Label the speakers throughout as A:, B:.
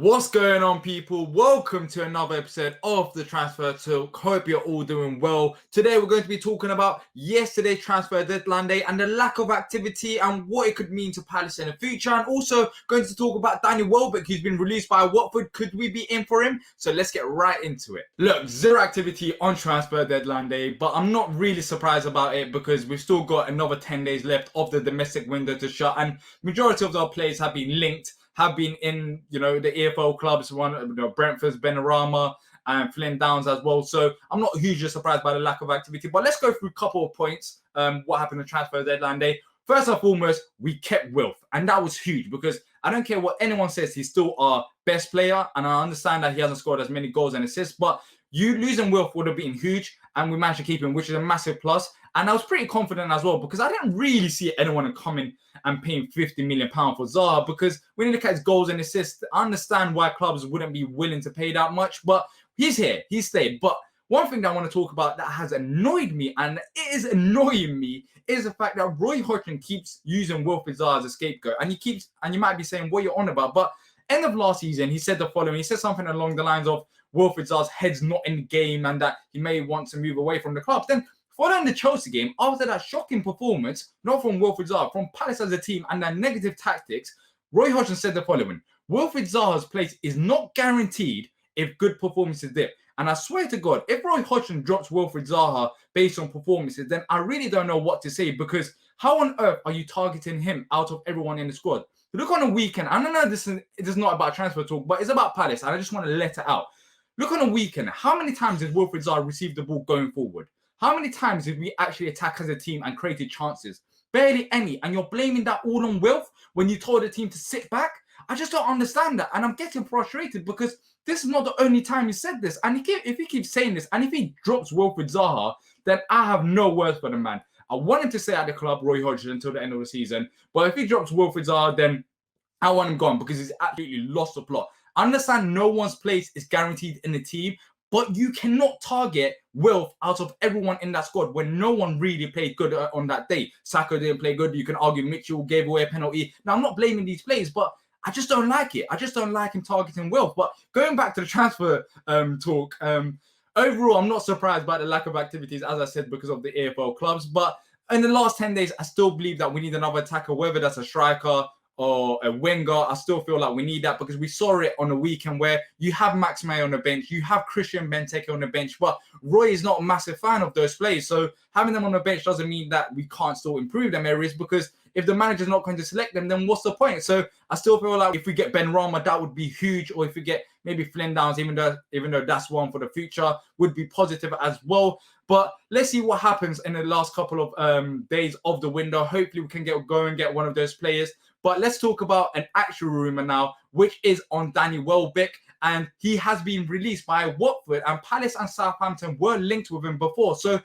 A: What's going on, people? Welcome to another episode of the Transfer Talk. Hope you're all doing well. Today we're going to be talking about yesterday's transfer deadline day and the lack of activity and what it could mean to Palace in the future, and also going to talk about Danny Welbeck, who's been released by Watford. Could we be in for him? So let's get right into it. Look, zero activity on transfer deadline day, but I'm not really surprised about it because we've still got another 10 days left of the domestic window to shut, and majority of our players have been linked, have been in, the EFL clubs, Brentford's, Benrahma, and Flynn Downs as well. So I'm not hugely surprised by the lack of activity. But let's go through a couple of points, what happened on transfer deadline day. First and foremost, we kept Wilf, and that was huge because I don't care what anyone says, he's still our best player, and I understand that he hasn't scored as many goals and assists, but you losing Wilf would have been huge, and we managed to keep him, which is a massive plus. And I was pretty confident as well because I didn't really see anyone coming and paying £50 million for Zaha, because when you look at his goals and assists, I understand why clubs wouldn't be willing to pay that much, but he's here, he stayed. But one thing that I want to talk about that has annoyed me, and it is annoying me, is the fact that Roy Hodgson keeps using Wilfried Zaha as a scapegoat. And you might be saying, what you're on about, but end of last season, he said the following. He said something along the lines of Wilfried Zaha's head's not in the game and that he may want to move away from the club. Then following the Chelsea game, after that shocking performance, not from Wilfried Zaha, from Palace as a team and their negative tactics, Roy Hodgson said the following: Wilfried Zaha's place is not guaranteed if good performances dip. And I swear to God, if Roy Hodgson drops Wilfried Zaha based on performances, then I really don't know what to say, because how on earth are you targeting him out of everyone in the squad? Look on the weekend, I don't know, this is not about transfer talk, but it's about Palace, and I just want to let it out. Look on the weekend, how many times did Wilfried Zaha receive the ball going forward? How many times did we actually attack as a team and created chances? Barely any. And you're blaming that all on Wilf when you told the team to sit back? I just don't understand that. And I'm getting frustrated because this is not the only time he said this. And if he keeps saying this, and if he drops Wilfried Zaha, then I have no words for the man. I want him to stay at the club, Roy Hodgson, until the end of the season. But if he drops Wilfried Zaha, then I want him gone because he's absolutely lost the plot. I understand no one's place is guaranteed in the team, but you cannot target Wilf out of everyone in that squad when no one really played good on that day. Saka didn't play good. You can argue Mitchell gave away a penalty. Now, I'm not blaming these players, but I just don't like it. I just don't like him targeting Wilf. But going back to the transfer talk, overall, I'm not surprised by the lack of activities, as I said, because of the EFL clubs. But in the last 10 days, I still believe that we need another attacker, whether that's a striker or a winger. I still feel like we need that because we saw it on the weekend where you have Max May on the bench, you have Christian Benteke on the bench, but Roy is not a massive fan of those players. So having them on the bench doesn't mean that we can't still improve them areas, because if the manager's not going to select them, then what's the point? So I still feel like if we get Benrahma, that would be huge. Or if we get maybe Flynn Downs, even though that's one for the future, would be positive as well. But let's see what happens in the last couple of days of the window. Hopefully we can go and get one of those players. But let's talk about an actual rumour now, which is on Danny Welbeck. And he has been released by Watford, and Palace and Southampton were linked with him before. So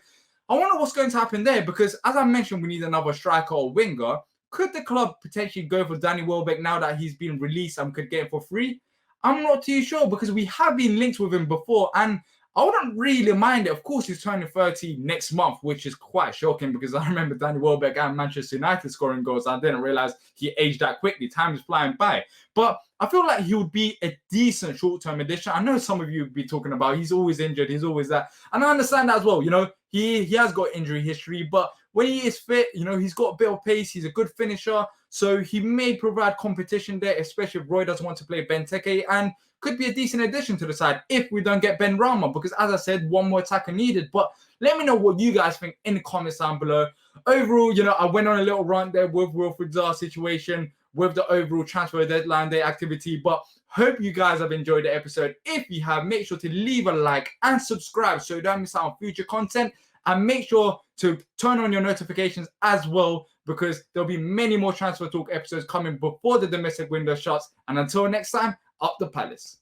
A: I wonder what's going to happen there, because as I mentioned, we need another striker or winger. Could the club potentially go for Danny Welbeck now that he's been released and could get it for free? I'm not too sure, because we have been linked with him before, and I wouldn't really mind it. Of course, he's turning 30 next month, which is quite shocking because I remember Danny Welbeck at Manchester United scoring goals. I didn't realize he aged that quickly. Time is flying by. But I feel like he would be a decent short-term addition. I know some of you would be talking about he's always injured, he's always that. And I understand that as well. He has got injury history, but when he is fit, he's got a bit of pace. He's a good finisher. So he may provide competition there, especially if Roy doesn't want to play Benteke, and could be a decent addition to the side if we don't get Benrahma, because as I said, one more attacker needed. But let me know what you guys think in the comments down below. Overall, I went on a little rant there with Wilfried Zaha's situation, with the overall transfer deadline day activity, but hope you guys have enjoyed the episode. If you have, make sure to leave a like and subscribe so you don't miss out on future content, and make sure to turn on your notifications as well, because there'll be many more Transfer Talk episodes coming before the domestic window shuts. And until next time, up the Palace.